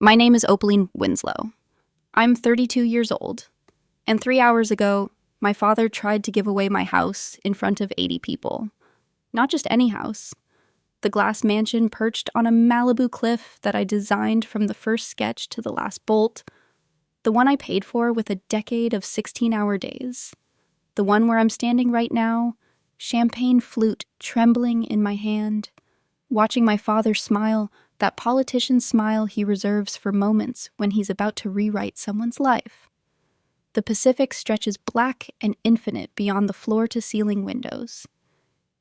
My name is Opaline Winslow. I'm 32 years old, and 3 hours ago, my father tried to give away my house in front of 80 people. Not just any house. The glass mansion perched on a Malibu cliff that I designed from the first sketch to the last bolt. The one I paid for with a decade of 16-hour days. The one where I'm standing right now, champagne flute trembling in my hand, watching my father smile, that politician's smile he reserves for moments when he's about to rewrite someone's life. The Pacific stretches black and infinite beyond the floor-to-ceiling windows.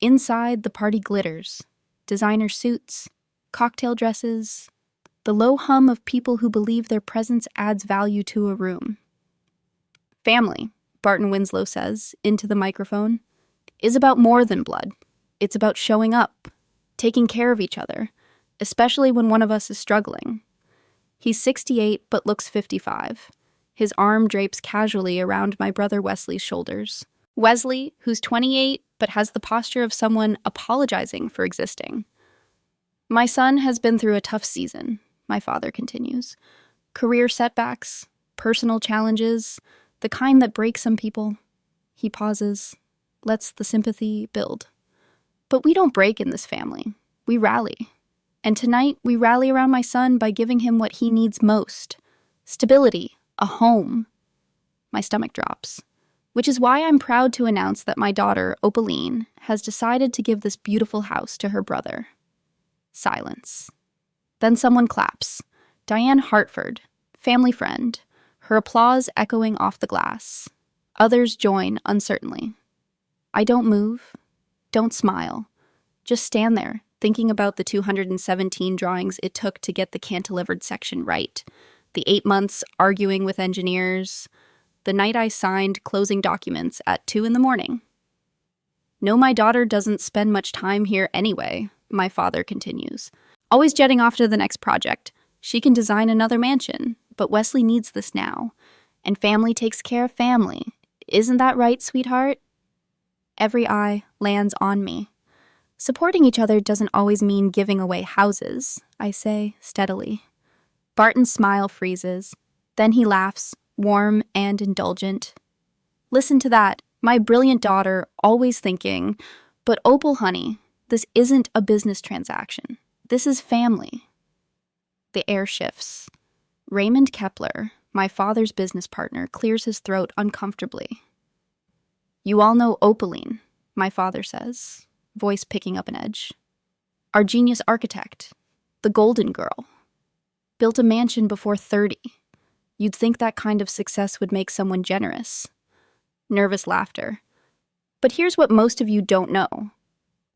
Inside, the party glitters. Designer suits, cocktail dresses, the low hum of people who believe their presence adds value to a room. Family, Barton Winslow says, into the microphone, is about more than blood. It's about showing up, taking care of each other, especially when one of us is struggling. He's 68 but looks 55. His arm drapes casually around my brother Wesley's shoulders. Wesley, who's 28 but has the posture of someone apologizing for existing. My son has been through a tough season, my father continues. Career setbacks, personal challenges, the kind that break some people. He pauses, lets the sympathy build. But we don't break in this family. We rally. And tonight, we rally around my son by giving him what he needs most. Stability, a home. My stomach drops. Which is why I'm proud to announce that my daughter, Opaline, has decided to give this beautiful house to her brother. Silence. Then someone claps. Diane Hartford, family friend, her applause echoing off the glass. Others join uncertainly. I don't move, don't smile, just stand there, thinking about the 217 drawings it took to get the cantilevered section right, the 8 months arguing with engineers, the night I signed closing documents at 2 a.m. No, my daughter doesn't spend much time here anyway, my father continues. Always jetting off to the next project. She can design another mansion, but Wesley needs this now. And family takes care of family. Isn't that right, sweetheart? Every eye lands on me. Supporting each other doesn't always mean giving away houses, I say steadily. Barton's smile freezes. Then he laughs, warm and indulgent. Listen to that, my brilliant daughter always thinking, but Opal, honey, this isn't a business transaction. This is family. The air shifts. Raymond Kepler, my father's business partner, clears his throat uncomfortably. You all know Opaline, my father says, voice picking up an edge. Our genius architect, the golden girl. Built a mansion before 30. You'd think that kind of success would make someone generous. Nervous laughter. But here's what most of you don't know.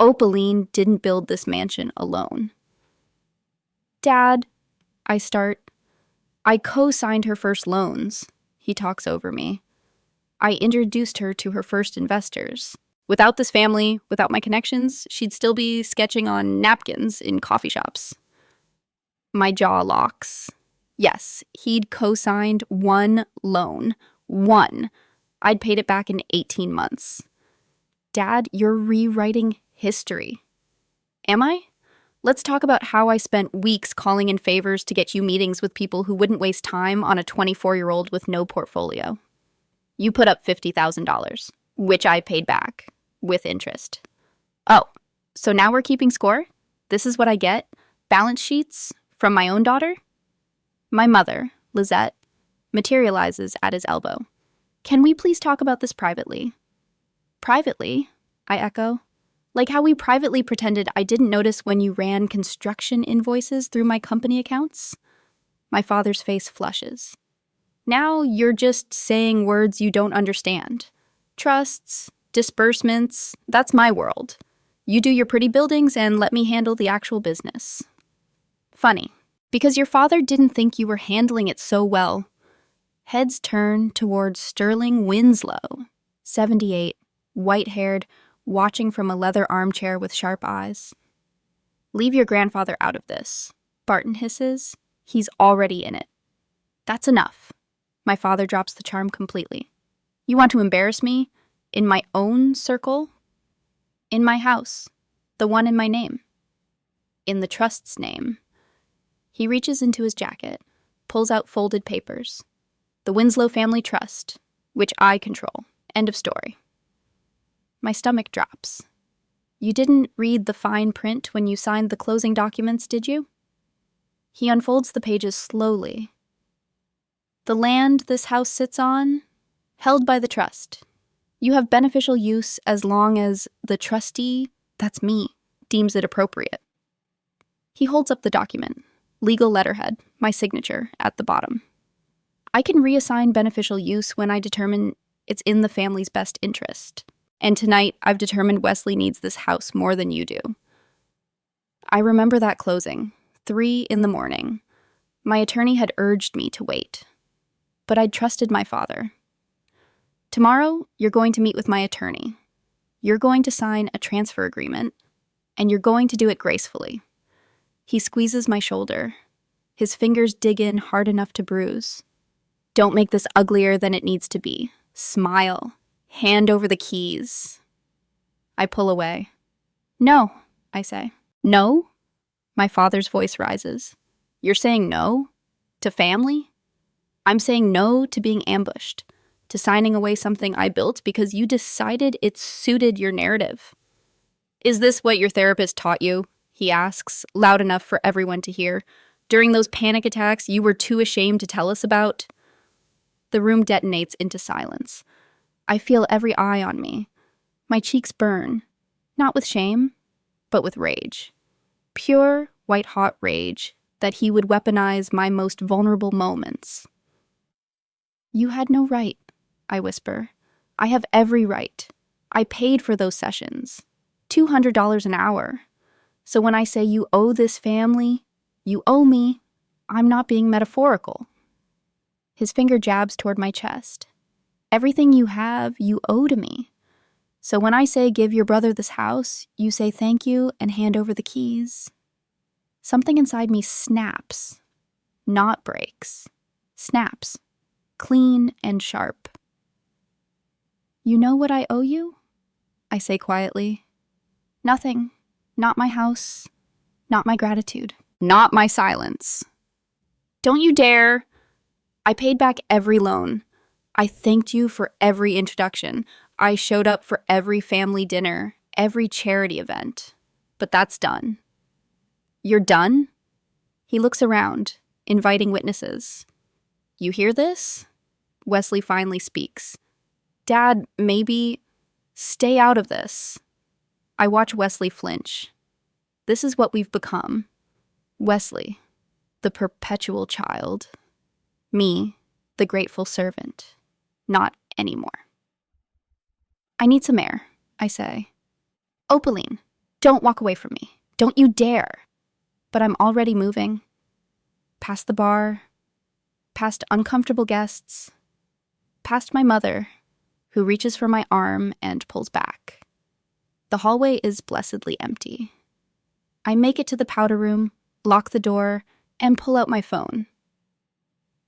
Opaline didn't build this mansion alone. Dad, I start. I co-signed her first loans. He talks over me. I introduced her to her first investors. Without this family, without my connections, she'd still be sketching on napkins in coffee shops. My jaw locks. Yes, he'd co-signed one loan. One. I'd paid it back in 18 months. Dad, you're rewriting history. Am I? Let's talk about how I spent weeks calling in favors to get you meetings with people who wouldn't waste time on a 24-year-old with no portfolio. You put up $50,000, which I paid back, with interest. Oh, so now we're keeping score? This is what I get? Balance sheets from my own daughter? My mother, Lizette, materializes at his elbow. Can we please talk about this privately? Privately? I echo. Like how we privately pretended I didn't notice when you ran construction invoices through my company accounts? My father's face flushes. Now you're just saying words you don't understand. Trusts, disbursements, that's my world. You do your pretty buildings and let me handle the actual business. Funny. Because your father didn't think you were handling it so well. Heads turn towards Sterling Winslow, 78, white-haired, watching from a leather armchair with sharp eyes. Leave your grandfather out of this, Barton hisses. He's already in it. That's enough. My father drops the charm completely. You want to embarrass me? In my own circle? In my house. The one in my name. In the trust's name. He reaches into his jacket. pulls out folded papers. The Winslow Family Trust, which I control. End of story. My stomach drops. You didn't read the fine print when you signed the closing documents, did you? He unfolds the pages slowly. The land this house sits on, held by the trust. You have beneficial use as long as the trustee, that's me, deems it appropriate. He holds up the document, legal letterhead, my signature, at the bottom. I can reassign beneficial use when I determine it's in the family's best interest. And tonight, I've determined Wesley needs this house more than you do. I remember that closing, 3 a.m. My attorney had urged me to wait, but I'd trusted my father. Tomorrow, you're going to meet with my attorney. You're going to sign a transfer agreement, and you're going to do it gracefully. He squeezes my shoulder. His fingers dig in hard enough to bruise. Don't make this uglier than it needs to be. Smile. Hand over the keys. I pull away. No, I say. No? My father's voice rises. You're saying no? To family? I'm saying no to being ambushed, to signing away something I built because you decided it suited your narrative. Is this what your therapist taught you? He asks, loud enough for everyone to hear. During those panic attacks you were too ashamed to tell us about? The room detonates into silence. I feel every eye on me. My cheeks burn, not with shame, but with rage. Pure, white-hot rage that he would weaponize my most vulnerable moments. You had no right, I whisper. I have every right. I paid for those sessions. $200 an hour. So when I say you owe this family, you owe me, I'm not being metaphorical. His finger jabs toward my chest. Everything you have, you owe to me. So when I say give your brother this house, you say thank you and hand over the keys. Something inside me snaps, not breaks. Snaps, clean and sharp. You know what I owe you? I say quietly. Nothing. Not my house. Not my gratitude. Not my silence. Don't you dare. I paid back every loan. I thanked you for every introduction. I showed up for every family dinner, every charity event. But that's done. You're done? He looks around, inviting witnesses. You hear this? Wesley finally speaks. Dad, maybe stay out of this. I watch Wesley flinch. This is what we've become. Wesley, the perpetual child. Me, the grateful servant. Not anymore. I need some air, I say. Opaline, don't walk away from me. Don't you dare. But I'm already moving. Past the bar, past uncomfortable guests, past my mother, who reaches for my arm and pulls back. The hallway is blessedly empty. I make it to the powder room, lock the door, and pull out my phone.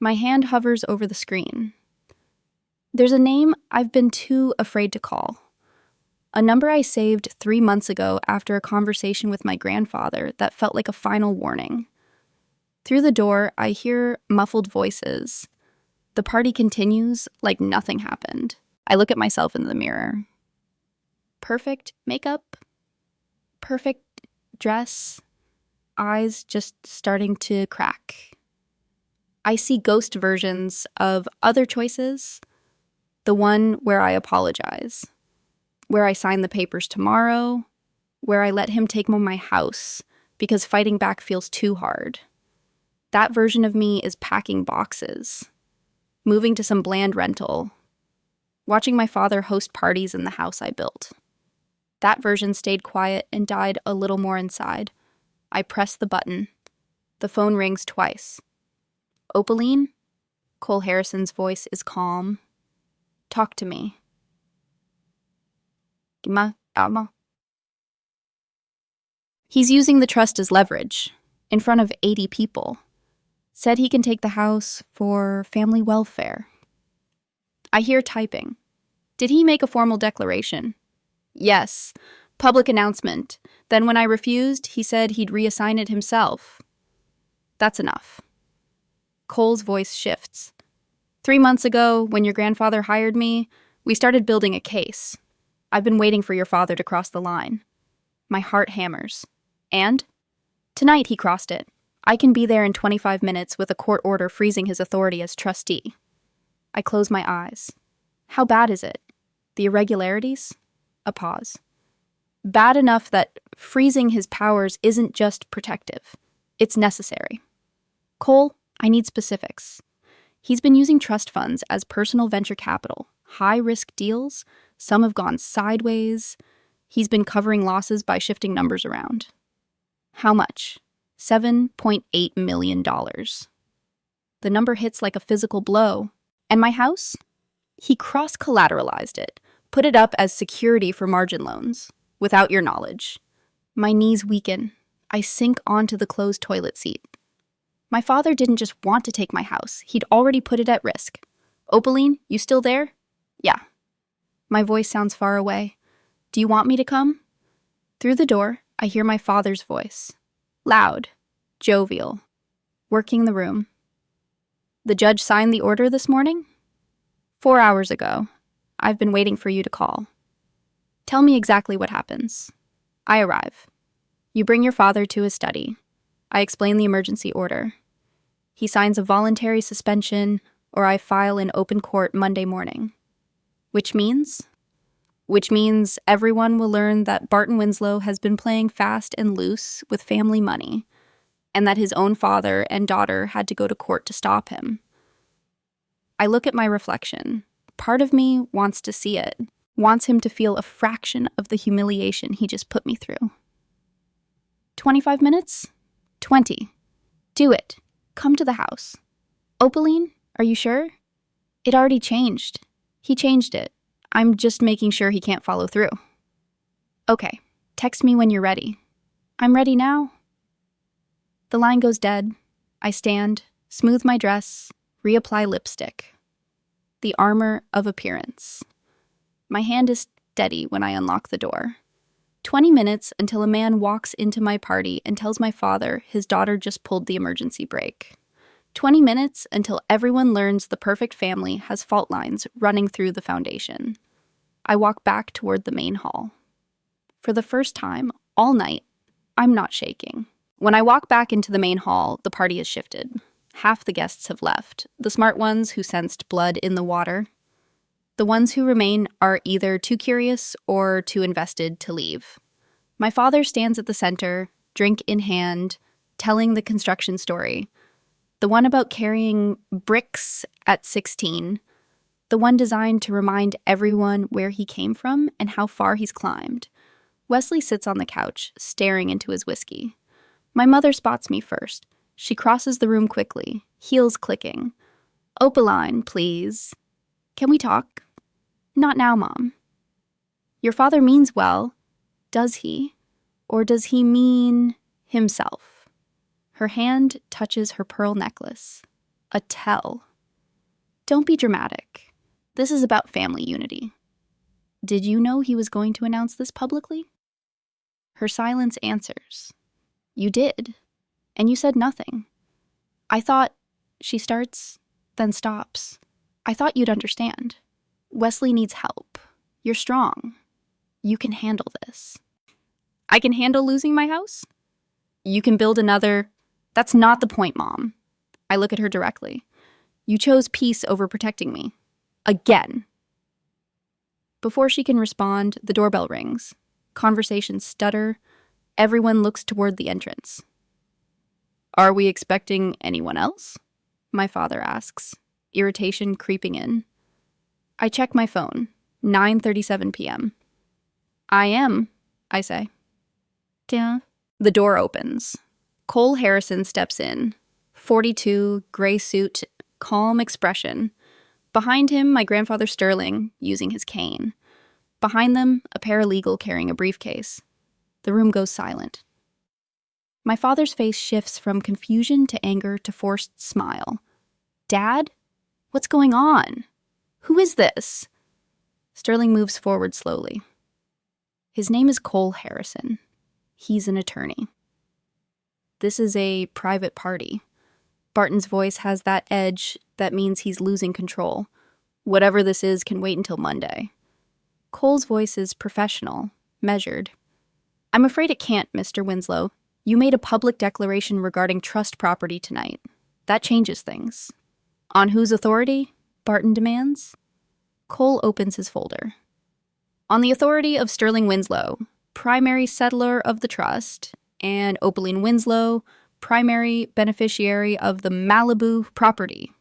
My hand hovers over the screen. There's a name I've been too afraid to call. A number I saved 3 months ago after a conversation with my grandfather that felt like a final warning. Through the door, I hear muffled voices. The party continues like nothing happened. I look at myself in the mirror. Perfect makeup, perfect dress, eyes just starting to crack. I see ghost versions of other choices, the one where I apologize, where I sign the papers tomorrow, where I let him take my house because fighting back feels too hard. That version of me is packing boxes, moving to some bland rental, watching my father host parties in the house I built. That version stayed quiet and died a little more inside. I press the button. The phone rings twice. Opaline? Cole Harrison's voice is calm. Talk to me. He's using the trust as leverage, in front of 80 people. Said he can take the house for family welfare. I hear typing. Did he make a formal declaration? Yes. Public announcement. Then when I refused, he said he'd reassign it himself. That's enough. Cole's voice shifts. 3 months ago, when your grandfather hired me, we started building a case. I've been waiting for your father to cross the line. My heart hammers. And? Tonight he crossed it. I can be there in 25 minutes with a court order freezing his authority as trustee. I close my eyes. How bad is it? The irregularities? A pause. Bad enough that freezing his powers isn't just protective. It's necessary. Cole, I need specifics. He's been using trust funds as personal venture capital, high-risk deals. Some have gone sideways. He's been covering losses by shifting numbers around. How much? $7.8 million. The number hits like a physical blow. And my house? He cross-collateralized it, put it up as security for margin loans, without your knowledge. My knees weaken. I sink onto the closed toilet seat. My father didn't just want to take my house. He'd already put it at risk. Opaline, you still there? Yeah. My voice sounds far away. Do you want me to come? Through the door, I hear my father's voice. Loud, jovial, working the room. The judge signed the order this morning? 4 hours ago. I've been waiting for you to call. Tell me exactly what happens. I arrive. You bring your father to his study. I explain the emergency order. He signs a voluntary suspension, or I file in open court Monday morning. Which means everyone will learn that Barton Winslow has been playing fast and loose with family money, and that his own father and daughter had to go to court to stop him. I look at my reflection. Part of me wants to see it, wants him to feel a fraction of the humiliation he just put me through. 25 minutes? 20. Do it. Come to the house. Opaline, are you sure? It already changed. He changed it. I'm just making sure he can't follow through. Okay, text me when you're ready. I'm ready now. The line goes dead. I stand, smooth my dress, reapply lipstick. The armor of appearance. My hand is steady when I unlock the door. 20 minutes until a man walks into my party and tells my father his daughter just pulled the emergency brake. 20 minutes until everyone learns the perfect family has fault lines running through the foundation. I walk back toward the main hall. For the first time all night, I'm not shaking. When I walk back into the main hall, the party has shifted. Half the guests have left, the smart ones who sensed blood in the water. The ones who remain are either too curious or too invested to leave. My father stands at the center, drink in hand, telling the construction story. The one about carrying bricks at 16. The one designed to remind everyone where he came from and how far he's climbed. Wesley sits on the couch, staring into his whiskey. My mother spots me first. She crosses the room quickly, heels clicking. Opaline, please. Can we talk? Not now, Mom. Your father means well. Does he? Or does he mean himself? Her hand touches her pearl necklace. A tell. Don't be dramatic. This is about family unity. Did you know he was going to announce this publicly? Her silence answers. You did. And you said nothing. I thought, she starts, then stops. I thought you'd understand. Wesley needs help. You're strong. You can handle this. I can handle losing my house? You can build another. That's not the point, Mom. I look at her directly. You chose peace over protecting me. Again. Before she can respond, the doorbell rings. Conversations stutter. Everyone looks toward the entrance. Are we expecting anyone else? My father asks, irritation creeping in. I check my phone, 9:37 p.m. I am, I say. Tiens. The door opens. Cole Harrison steps in. 42, gray suit, calm expression. Behind him, my grandfather Sterling, using his cane. Behind them, a paralegal carrying a briefcase. The room goes silent. My father's face shifts from confusion to anger to forced smile. Dad? What's going on? Who is this? Sterling moves forward slowly. His name is Cole Harrison. He's an attorney. This is a private party. Barton's voice has that edge that means he's losing control. Whatever this is can wait until Monday. Cole's voice is professional, measured. I'm afraid it can't, Mr. Winslow. You made a public declaration regarding trust property tonight. That changes things. On whose authority? Barton demands. Cole opens his folder. On the authority of Sterling Winslow, primary settlor of the trust, and Opaline Winslow, primary beneficiary of the Malibu property.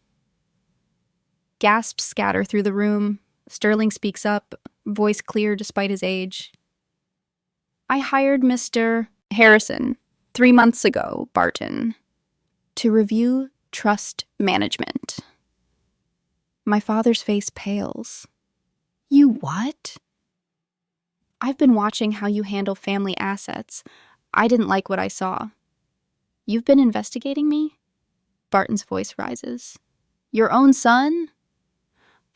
Gasps scatter through the room. Sterling speaks up, voice clear despite his age. I hired Mr. Harrison 3 months ago, Barton, to review trust management. My father's face pales. You what? I've been watching how you handle family assets. I didn't like what I saw. You've been investigating me? Barton's voice rises. Your own son?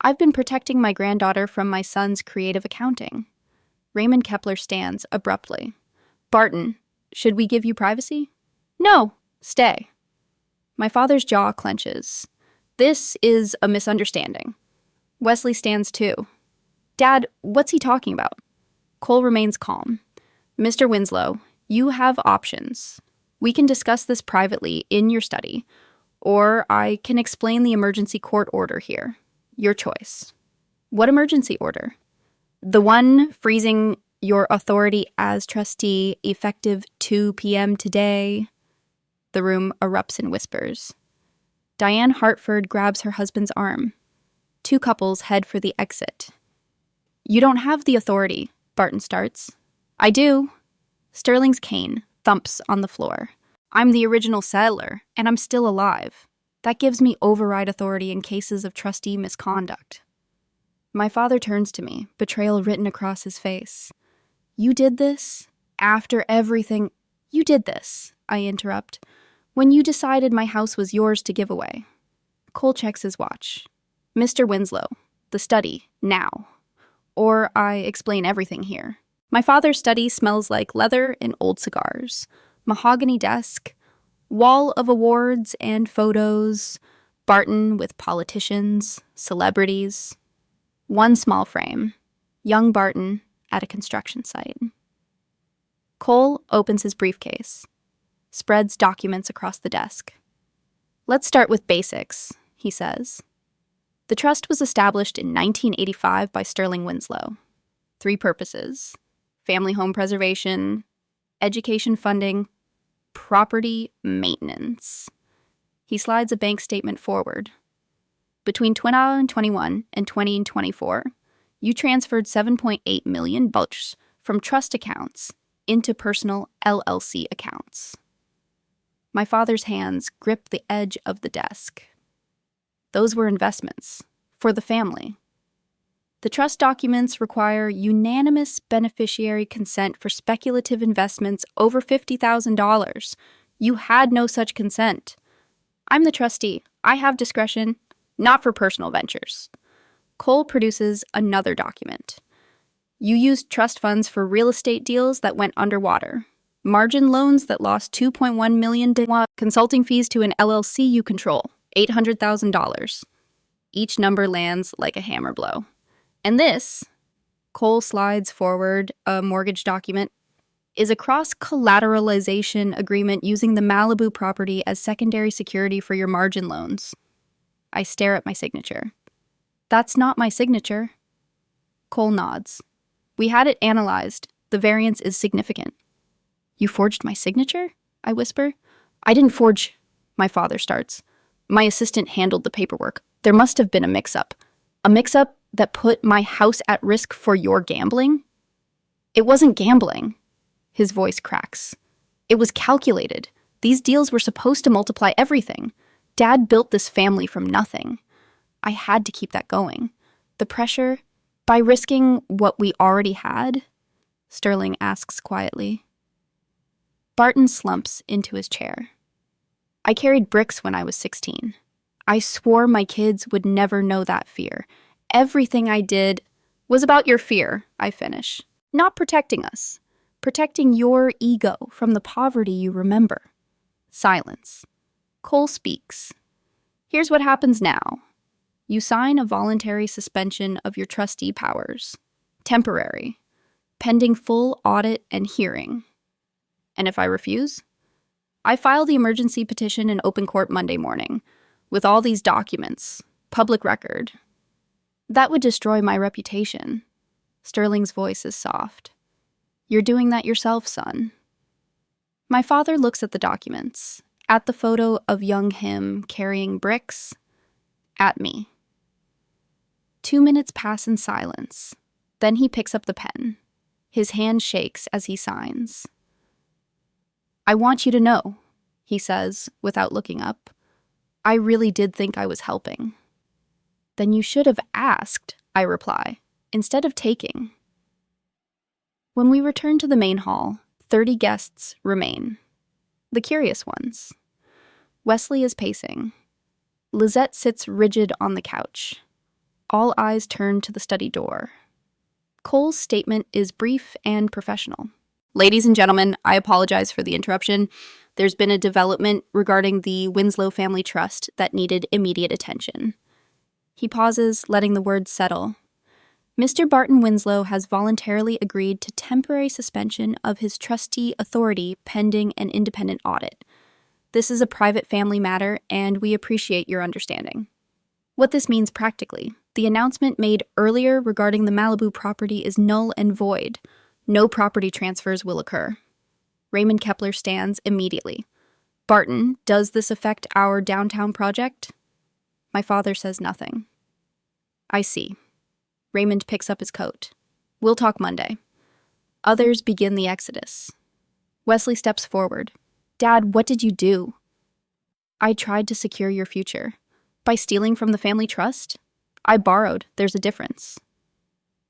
I've been protecting my granddaughter from my son's creative accounting. Raymond Kepler stands abruptly. Barton, should we give you privacy? No, stay. My father's jaw clenches. This is a misunderstanding. Wesley stands too. Dad, what's he talking about? Cole remains calm. Mr. Winslow, you have options. We can discuss this privately in your study, or I can explain the emergency court order here. Your choice. What emergency order? The one freezing your authority as trustee effective 2 p.m. today. The room erupts in whispers. Diane Hartford grabs her husband's arm. Two couples head for the exit. You don't have the authority, Barton starts. I do. Sterling's cane thumps on the floor. I'm the original settler, and I'm still alive. That gives me override authority in cases of trustee misconduct. My father turns to me, betrayal written across his face. You did this? After everything... You did this, I interrupt, when you decided my house was yours to give away. Cole checks his watch. Mr. Winslow, the study, now. Or I explain everything here. My father's study smells like leather and old cigars, mahogany desk, wall of awards and photos, Barton with politicians, celebrities. One small frame, young Barton at a construction site. Cole opens his briefcase, spreads documents across the desk. Let's start with basics, he says. The trust was established in 1985 by Sterling Winslow. 3 purposes: family home preservation, education funding, property maintenance. He slides a bank statement forward. Between 2021 and 2024, you transferred $7.8 million from trust accounts into personal LLC accounts. My father's hands grip the edge of the desk. Those were investments for the family. The trust documents require unanimous beneficiary consent for speculative investments over $50,000. You had no such consent. I'm the trustee. I have discretion, not for personal ventures. Cole produces another document. You used trust funds for real estate deals that went underwater, margin loans that lost $2.1 million, consulting fees to an LLC you control, $800,000. Each number lands like a hammer blow. And this, Cole slides forward a mortgage document, is a cross-collateralization agreement using the Malibu property as secondary security for your margin loans. I stare at my signature. That's not my signature. Cole nods. We had it analyzed. The variance is significant. You forged my signature? I whisper. I didn't forge, my father starts. My assistant handled the paperwork. There must have been a mix-up. A mix-up that put my house at risk for your gambling? It wasn't gambling. His voice cracks. It was calculated. These deals were supposed to multiply everything. Dad built this family from nothing. I had to keep that going. The pressure, by risking what we already had? Sterling asks quietly. Barton slumps into his chair. I carried bricks when I was 16. I swore my kids would never know that fear. Everything I did was about your fear, I finish. Not protecting us. Protecting your ego from the poverty you remember. Silence. Cole speaks. Here's what happens now. You sign a voluntary suspension of your trustee powers. Temporary. Pending full audit and hearing. And if I refuse? I file the emergency petition in open court Monday morning, with all these documents, public record. That would destroy my reputation. Sterling's voice is soft. You're doing that yourself, son. My father looks at the documents, at the photo of young him carrying bricks, at me. 2 minutes pass in silence. Then he picks up the pen. His hand shakes as he signs. I want you to know, he says, without looking up. I really did think I was helping. Then you should have asked, I reply, instead of taking. When we return to the main hall, 30 guests remain. The curious ones. Wesley is pacing. Lizette sits rigid on the couch. All eyes turn to the study door. Cole's statement is brief and professional. Ladies and gentlemen, I apologize for the interruption. There's been a development regarding the Winslow Family Trust that needed immediate attention. He pauses, letting the words settle. Mr. Barton Winslow has voluntarily agreed to temporary suspension of his trustee authority pending an independent audit. This is a private family matter, and we appreciate your understanding. What this means practically, the announcement made earlier regarding the Malibu property is null and void. No property transfers will occur. Raymond Kepler stands immediately. Barton, does this affect our downtown project? My father says nothing. I see. Raymond picks up his coat. We'll talk Monday. Others begin the exodus. Wesley steps forward. Dad, what did you do? I tried to secure your future. By stealing from the family trust? I borrowed. There's a difference.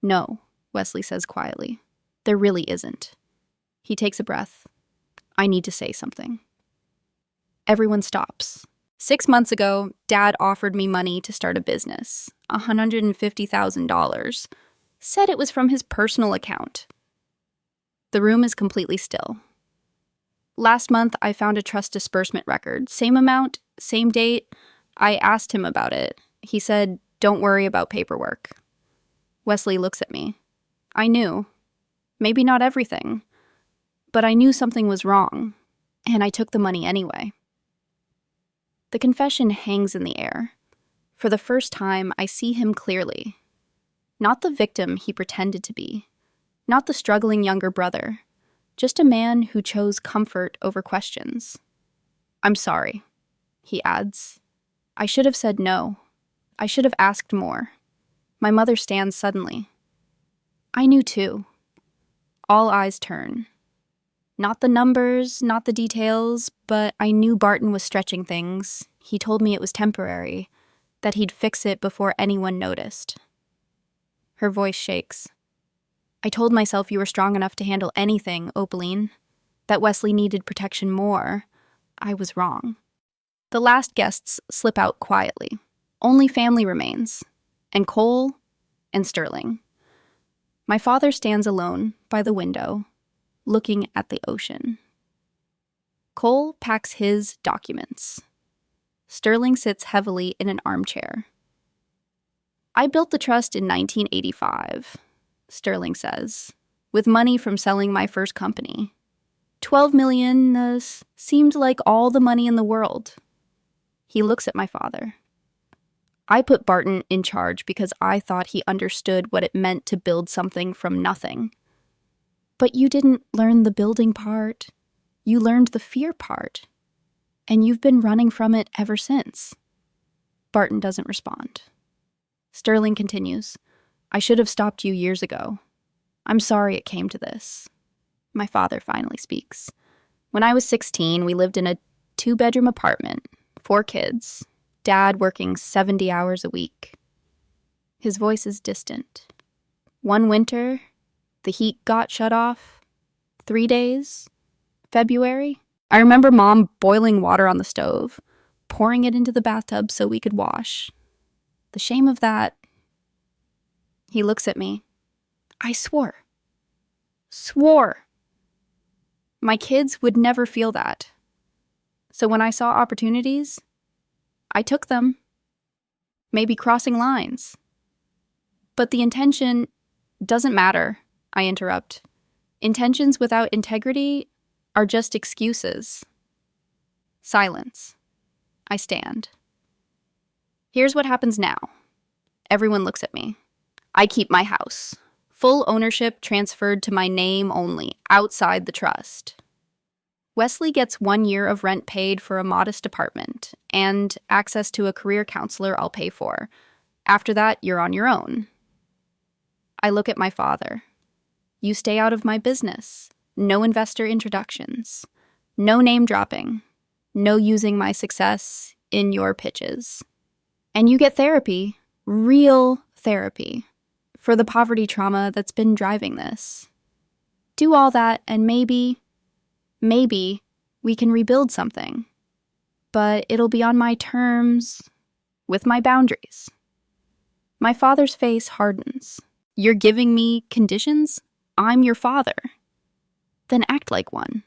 No, Wesley says quietly. There really isn't. He takes a breath. I need to say something. Everyone stops. 6 months ago, Dad offered me money to start a business, $150,000. Said it was from his personal account. The room is completely still. Last month, I found a trust disbursement record. Same amount, same date. I asked him about it. He said, don't worry about paperwork. Wesley looks at me. I knew. Maybe not everything. But I knew something was wrong, and I took the money anyway. The confession hangs in the air. For the first time, I see him clearly. Not the victim he pretended to be. Not the struggling younger brother. Just a man who chose comfort over questions. I'm sorry, he adds. I should have said no. I should have asked more. My mother stands suddenly. I knew too. All eyes turn. Not the numbers, not the details, but I knew Barton was stretching things. He told me it was temporary, that he'd fix it before anyone noticed. Her voice shakes. I told myself you were strong enough to handle anything, Opaline. That Wesley needed protection more. I was wrong. The last guests slip out quietly. Only family remains, and Cole and Sterling. My father stands alone by the window, looking at the ocean. Cole packs his documents. Sterling sits heavily in an armchair. I built the trust in 1985, Sterling says, with money from selling my first company. 12 million seemed like all the money in the world. He looks at my father. I put Barton in charge because I thought he understood what it meant to build something from nothing. But you didn't learn the building part. You learned the fear part. And you've been running from it ever since. Barton doesn't respond. Sterling continues. I should have stopped you years ago. I'm sorry it came to this. My father finally speaks. When I was 16, we lived in a 2-bedroom apartment, 4 kids, Dad working 70 hours a week. His voice is distant. One winter, the heat got shut off. 3 days, February. I remember Mom boiling water on the stove, pouring it into the bathtub so we could wash. The shame of that. He looks at me. I swore. My kids would never feel that. So when I saw opportunities, I took them, maybe crossing lines. But the intention doesn't matter, I interrupt. Intentions without integrity are just excuses. Silence. I stand. Here's what happens now. Everyone looks at me. I keep my house. Full ownership transferred to my name only, outside the trust. Wesley gets 1 year of rent paid for a modest apartment and access to a career counselor I'll pay for. After that, you're on your own. I look at my father. You stay out of my business. No investor introductions. No name dropping. No using my success in your pitches. And you get therapy, real therapy, for the poverty trauma that's been driving this. Do all that and maybe we can rebuild something. But it'll be on my terms, with my boundaries. My father's face hardens. You're giving me conditions? I'm your father. Then act like one.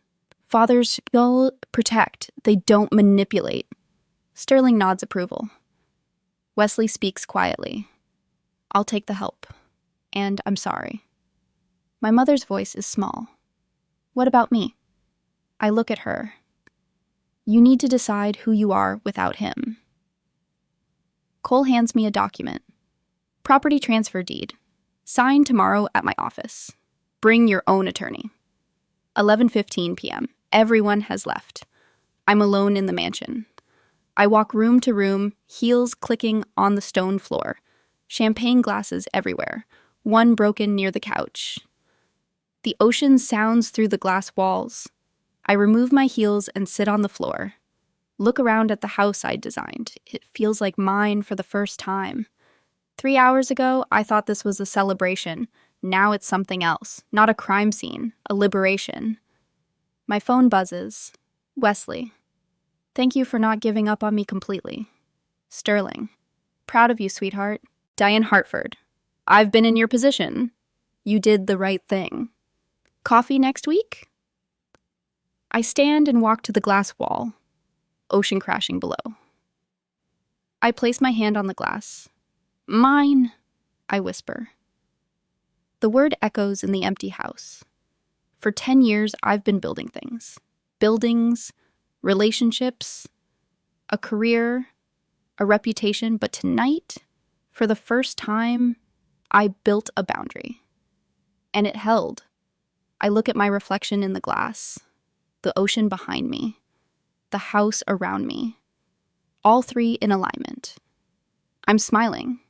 Fathers will protect, they don't manipulate. Sterling nods approval. Wesley speaks quietly. I'll take the help. And I'm sorry. My mother's voice is small. What about me? I look at her. You need to decide who you are without him. Cole hands me a document. Property transfer deed. Sign tomorrow at my office. Bring your own attorney. 11:15 p.m. Everyone has left. I'm alone in the mansion. I walk room to room, heels clicking on the stone floor. Champagne glasses everywhere, one broken near the couch. The ocean sounds through the glass walls. I remove my heels and sit on the floor. Look around at the house I designed. It feels like mine for the first time. 3 hours ago, I thought this was a celebration. Now it's something else. Not a crime scene, a liberation. My phone buzzes. Wesley. Thank you for not giving up on me completely. Sterling. Proud of you, sweetheart. Diane Hartford. I've been in your position. You did the right thing. Coffee next week? I stand and walk to the glass wall. Ocean crashing below. I place my hand on the glass. Mine, I whisper. The word echoes in the empty house. For 10 years, I've been building things. Buildings, relationships, a career, a reputation. But tonight, for the first time, I built a boundary. And it held. I look at my reflection in the glass, the ocean behind me, the house around me, all three in alignment. I'm smiling.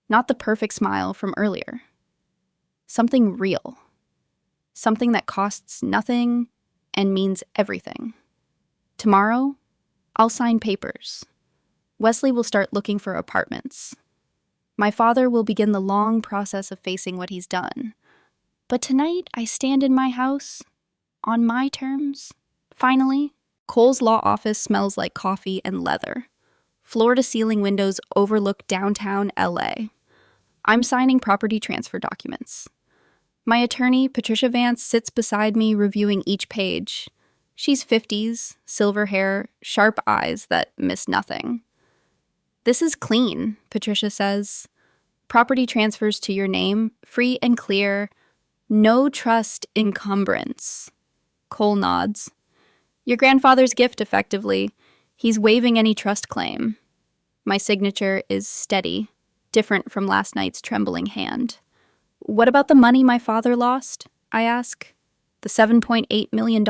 Not the perfect smile from earlier. Something real. Something that costs nothing and means everything. Tomorrow, I'll sign papers. Wesley will start looking for apartments. My father will begin the long process of facing what he's done. But tonight, I stand in my house, on my terms. Finally, Cole's law office smells like coffee and leather. Floor-to-ceiling windows overlook downtown LA. I'm signing property transfer documents. My attorney, Patricia Vance, sits beside me reviewing each page. She's 50s, silver hair, sharp eyes that miss nothing. This is clean, Patricia says. Property transfers to your name, free and clear. No trust encumbrance. Cole nods. Your grandfather's gift, effectively. He's waiving any trust claim. My signature is steady, different from last night's trembling hand. What about the money my father lost? I ask. The $7.8 million?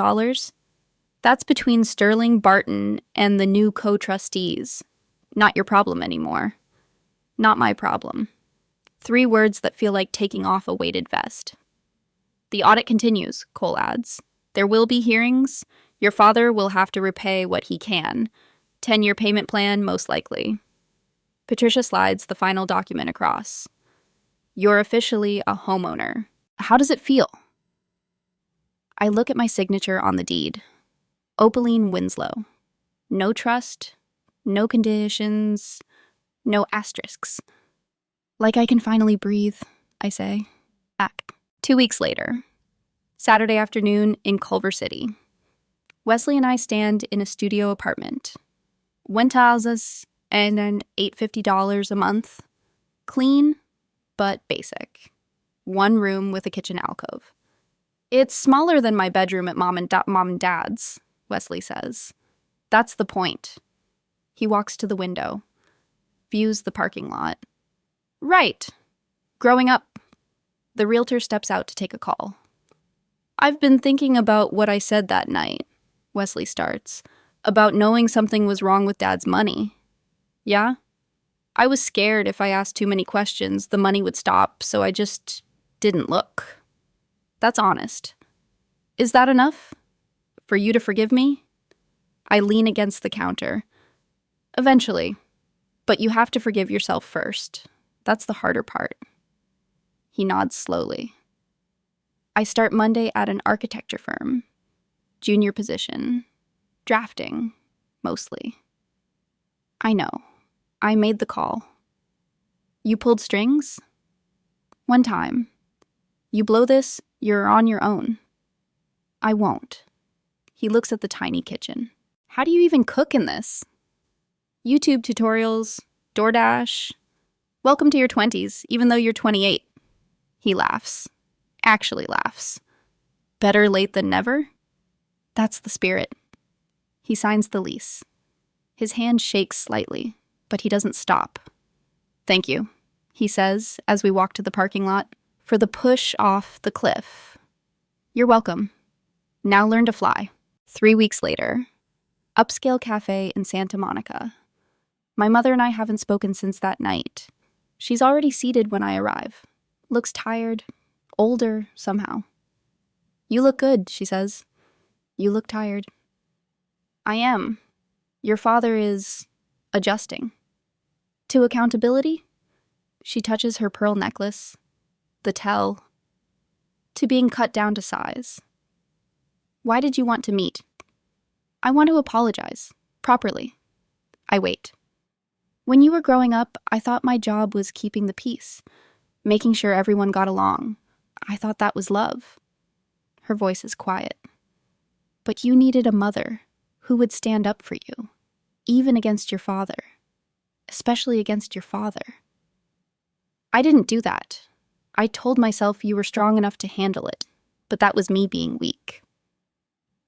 That's between Sterling, Barton, and the new co-trustees. Not your problem anymore. Not my problem. 3 words that feel like taking off a weighted vest. The audit continues, Cole adds. There will be hearings. Your father will have to repay what he can. 10-year payment plan, most likely. Patricia slides the final document across. You're officially a homeowner. How does it feel? I look at my signature on the deed. Opaline Winslow. No trust, no conditions, no asterisks. Like I can finally breathe, I say. 2 weeks later. Saturday afternoon in Culver City. Wesley and I stand in a studio apartment. $1,000 and then $850 a month. Clean, but basic. One room with a kitchen alcove. It's smaller than my bedroom at mom and dad's, Wesley says. That's the point. He walks to the window, views the parking lot. Right. Growing up. The realtor steps out to take a call. I've been thinking about what I said that night, Wesley starts, about knowing something was wrong with Dad's money. Yeah? I was scared if I asked too many questions, the money would stop, so I just didn't look. That's honest. Is that enough? For you to forgive me? I lean against the counter. Eventually. But you have to forgive yourself first. That's the harder part. He nods slowly. I start Monday at an architecture firm. Junior position. Drafting, mostly. I know. I made the call. You pulled strings? One time. You blow this, you're on your own. I won't. He looks at the tiny kitchen. How do you even cook in this? YouTube tutorials, DoorDash. Welcome to your 20s, even though you're 28. He laughs. Actually laughs. Better late than never? That's the spirit. He signs the lease. His hand shakes slightly, but he doesn't stop. Thank you, he says as we walk to the parking lot, for the push off the cliff. You're welcome. Now learn to fly. 3 weeks later, upscale cafe in Santa Monica. My mother and I haven't spoken since that night. She's already seated when I arrive. Looks tired, older somehow. You look good, she says. You look tired. I am. Your father is adjusting. To accountability? She touches her pearl necklace. The tell. To being cut down to size. Why did you want to meet? I want to apologize. Properly. I wait. When you were growing up, I thought my job was keeping the peace, making sure everyone got along. I thought that was love. Her voice is quiet. But you needed a mother who would stand up for you, even against your father, especially against your father. I didn't do that. I told myself you were strong enough to handle it, but that was me being weak.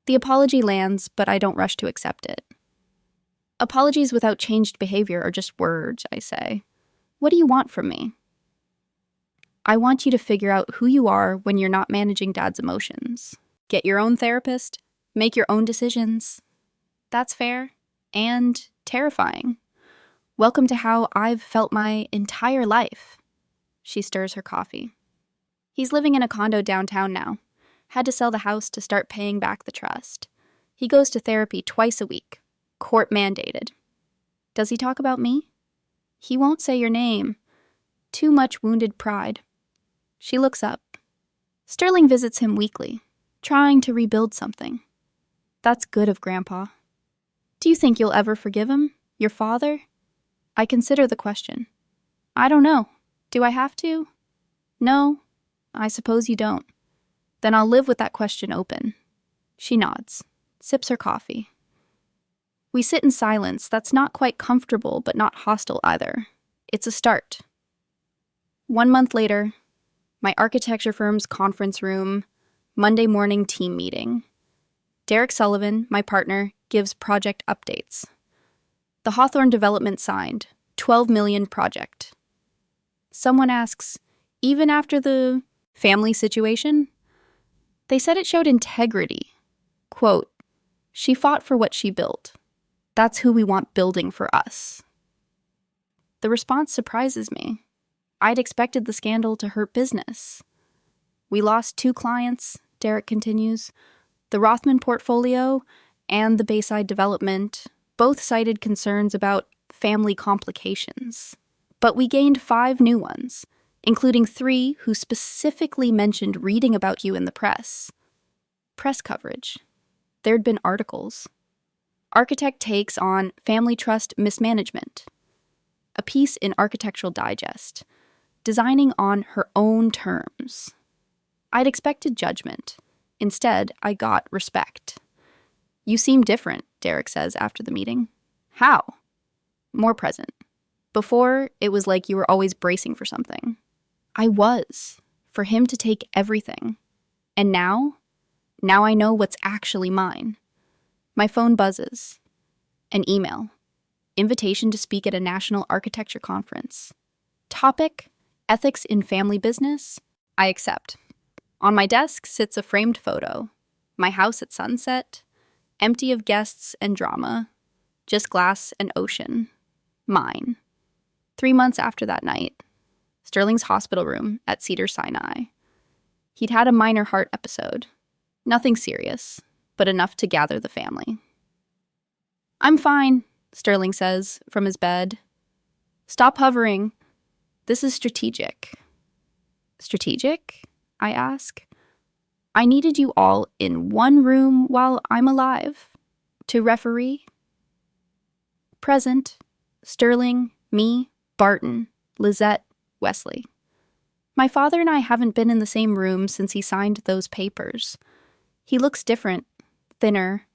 The apology lands, but I don't rush to accept it. Apologies without changed behavior are just words, I say. What do you want from me? I want you to figure out who you are when you're not managing Dad's emotions. Get your own therapist, make your own decisions. That's fair and terrifying. Welcome to how I've felt my entire life. She stirs her coffee. He's living in a condo downtown now. Had to sell the house to start paying back the trust. He goes to therapy twice a week. Court mandated. Does he talk about me? He won't say your name. Too much wounded pride. She looks up. Sterling visits him weekly, trying to rebuild something. That's good of Grandpa. Do you think you'll ever forgive him? Your father? I consider the question. I don't know. Do I have to? No, I suppose you don't. Then I'll live with that question open. She nods, sips her coffee. We sit in silence that's not quite comfortable but not hostile either. It's a start. 1 month later, my architecture firm's conference room, Monday morning team meeting. Derek Sullivan, my partner, gives project updates. The Hawthorne development signed, $12 million project. Someone asks, even after the family situation? They said it showed integrity. Quote, she fought for what she built. That's who we want building for us. The response surprises me. I'd expected the scandal to hurt business. We lost 2 clients, Derek continues. The Rothman portfolio and the Bayside development both cited concerns about family complications. But we gained 5 new ones, including 3 who specifically mentioned reading about you in the press. Press coverage. There'd been articles. Architect takes on family trust mismanagement. A piece in Architectural Digest, designing on her own terms. I'd expected judgment. Instead, I got respect. You seem different, Derek says after the meeting. How? More present. Before, it was like you were always bracing for something. I was, for him to take everything. And now I know what's actually mine. My phone buzzes. An email. Invitation to speak at a national architecture conference. Topic: ethics in family business. I accept. On my desk sits a framed photo. My house at sunset, empty of guests and drama, just glass and ocean. Mine. 3 months after that night, Sterling's hospital room at Cedars-Sinai. He'd had a minor heart episode. Nothing serious, but enough to gather the family. I'm fine, Sterling says from his bed. Stop hovering. This is strategic. Strategic? I ask. I needed you all in one room while I'm alive. To referee. Present. Sterling, me, Barton, Lizette, Wesley. My father and I haven't been in the same room since he signed those papers. He looks different, thinner,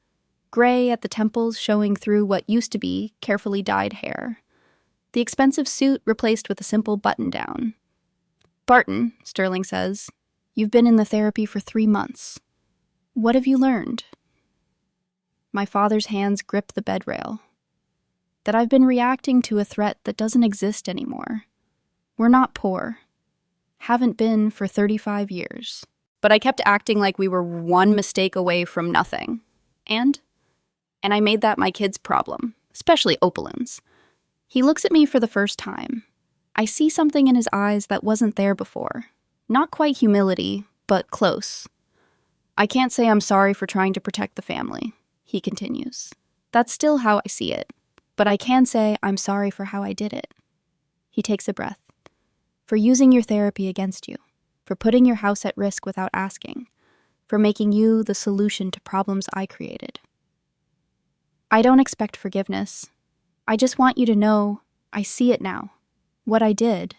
gray at the temples showing through what used to be carefully dyed hair. The expensive suit replaced with a simple button-down. Barton, Sterling says, you've been in the therapy for 3 months. What have you learned? My father's hands grip the bed rail. That I've been reacting to a threat that doesn't exist anymore. We're not poor. Haven't been for 35 years. But I kept acting like we were one mistake away from nothing. And I made that my kid's problem, especially Opalin's. He looks at me for the first time. I see something in his eyes that wasn't there before. Not quite humility, but close. I can't say I'm sorry for trying to protect the family, he continues. That's still how I see it. But I can say I'm sorry for how I did it. He takes a breath. For using your therapy against you. For putting your house at risk without asking. For making you the solution to problems I created. I don't expect forgiveness. I just want you to know I see it now. What I did.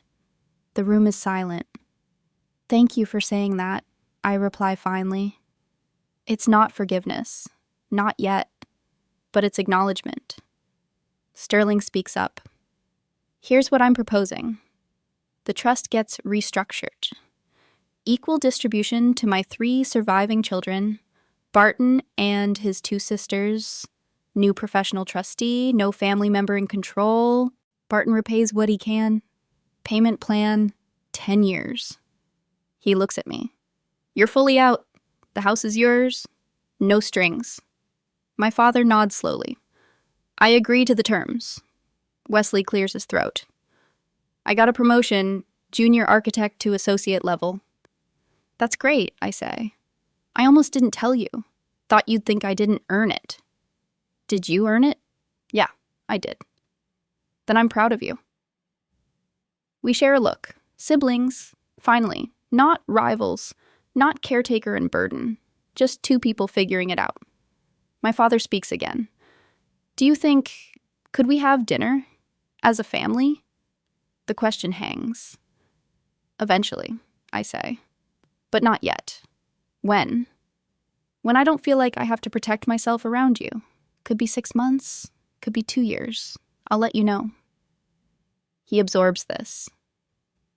The room is silent. Thank you for saying that, I reply finally. It's not forgiveness. Not yet. But it's acknowledgement. Sterling speaks up. Here's what I'm proposing. The trust gets restructured. Equal distribution to my 3 surviving children, Barton and his 2 sisters, new professional trustee, no family member in control. Barton repays what he can. Payment plan, 10 years. He looks at me. You're fully out. The house is yours. No strings. My father nods slowly. I agree to the terms. Wesley clears his throat. I got a promotion, junior architect to associate level. That's great, I say. I almost didn't tell you. Thought you'd think I didn't earn it. Did you earn it? Yeah, I did. Then I'm proud of you. We share a look. Siblings, finally. Not rivals. Not caretaker and burden. Just 2 people figuring it out. My father speaks again. Do you think, could we have dinner? As a family? The question hangs. Eventually, I say. But not yet. When? When I don't feel like I have to protect myself around you. Could be 6 months. Could be 2 years. I'll let you know. He absorbs this.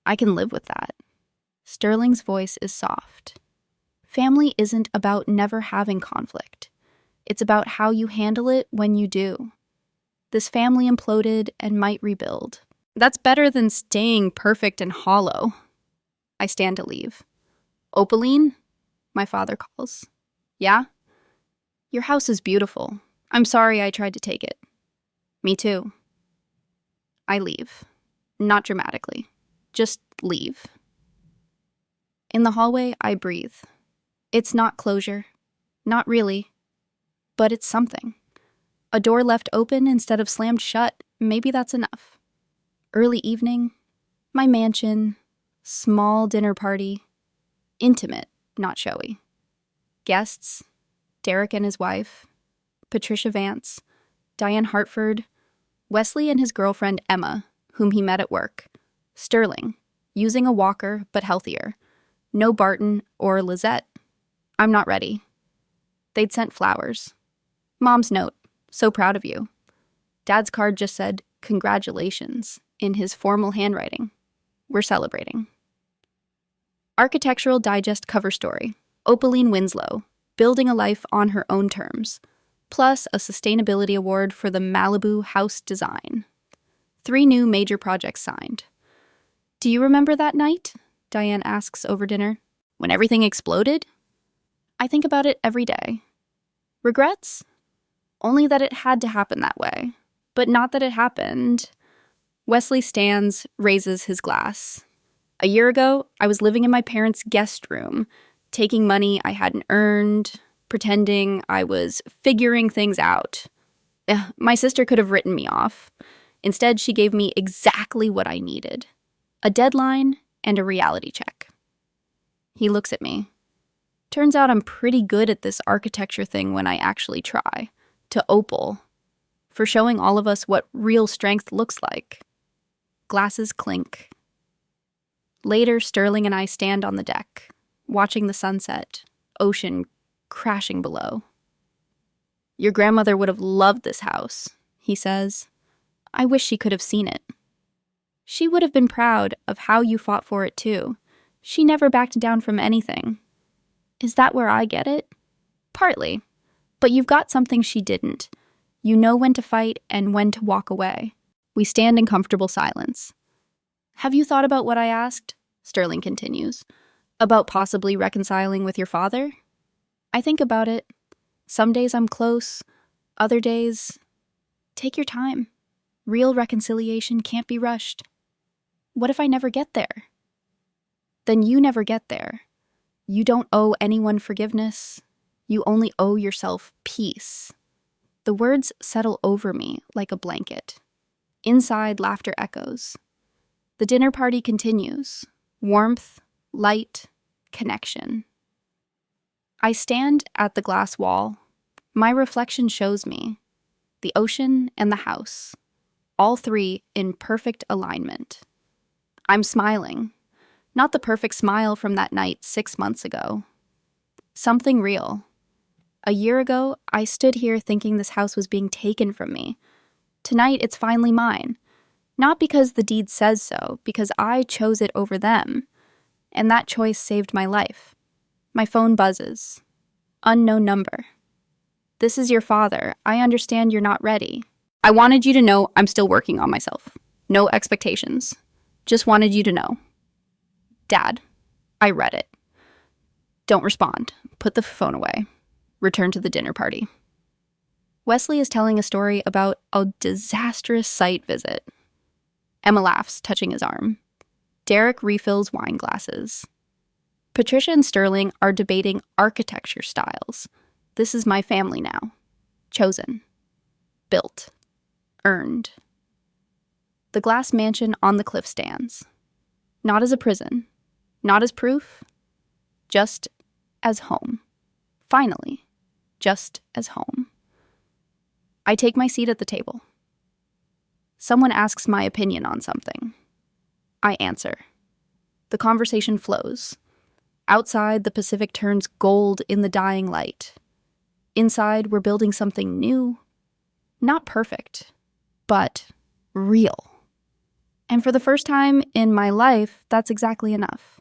I can live with that. Sterling's voice is soft. Family isn't about never having conflict. It's about how you handle it when you do. This family imploded and might rebuild. That's better than staying perfect and hollow. I stand to leave. Opaline? My father calls. Yeah? Your house is beautiful. I'm sorry I tried to take it. Me too. I leave. Not dramatically. Just leave. In the hallway, I breathe. It's not closure. Not really. But it's something. A door left open instead of slammed shut, maybe that's enough. Early evening, my mansion, small dinner party, intimate, not showy. Guests, Derek and his wife, Patricia Vance, Diane Hartford, Wesley and his girlfriend Emma, whom he met at work, Sterling, using a walker but healthier, no Barton or Lizette. I'm not ready. They'd sent flowers. Mom's note, so proud of you. Dad's card just said, congratulations, in his formal handwriting. We're celebrating. Architectural Digest cover story, Opaline Winslow, building a life on her own terms, plus a sustainability award for the Malibu house design. 3 new major projects signed. Do you remember that night? Diane asks over dinner. When everything exploded? I think about it every day. Regrets? Only that it had to happen that way. But not that it happened. Wesley stands, raises his glass. A year ago, I was living in my parents' guest room, taking money I hadn't earned, pretending I was figuring things out. My sister could have written me off. Instead, she gave me exactly what I needed. A deadline and a reality check. He looks at me. Turns out I'm pretty good at this architecture thing when I actually try. To Opal. For showing all of us what real strength looks like. Glasses clink. Later, Sterling and I stand on the deck, watching the sunset, ocean crashing below. Your grandmother would have loved this house, he says. I wish she could have seen it. She would have been proud of how you fought for it too. She never backed down from anything. Is that where I get it? Partly. But you've got something she didn't. You know when to fight and when to walk away. We stand in comfortable silence. Have you thought about what I asked? Sterling continues. About possibly reconciling with your father? I think about it. Some days I'm close. Other days, take your time. Real reconciliation can't be rushed. What if I never get there? Then you never get there. You don't owe anyone forgiveness. You only owe yourself peace. The words settle over me like a blanket. Inside, laughter echoes. The dinner party continues. Warmth, light, connection. I stand at the glass wall. My reflection shows me the ocean and the house, all 3 in perfect alignment. I'm smiling, not the perfect smile from that night 6 months ago. Something real. A year ago, I stood here thinking this house was being taken from me. Tonight, it's finally mine. Not because the deed says so, because I chose it over them. And that choice saved my life. My phone buzzes. Unknown number. This is your father. I understand you're not ready. I wanted you to know I'm still working on myself. No expectations. Just wanted you to know. Dad. I read it. Don't respond. Put the phone away. Return to the dinner party. Wesley is telling a story about a disastrous site visit. Emma laughs, touching his arm. Derek refills wine glasses. Patricia and Sterling are debating architecture styles. This is my family now. Chosen. Built. Earned. The glass mansion on the cliff stands. Not as a prison. Not as proof. Just as home. Finally. Just as home. I take my seat at the table. Someone asks my opinion on something. I answer. The conversation flows. Outside, the Pacific turns gold in the dying light. Inside, we're building something new. Not perfect, but real. And for the first time in my life, that's exactly enough.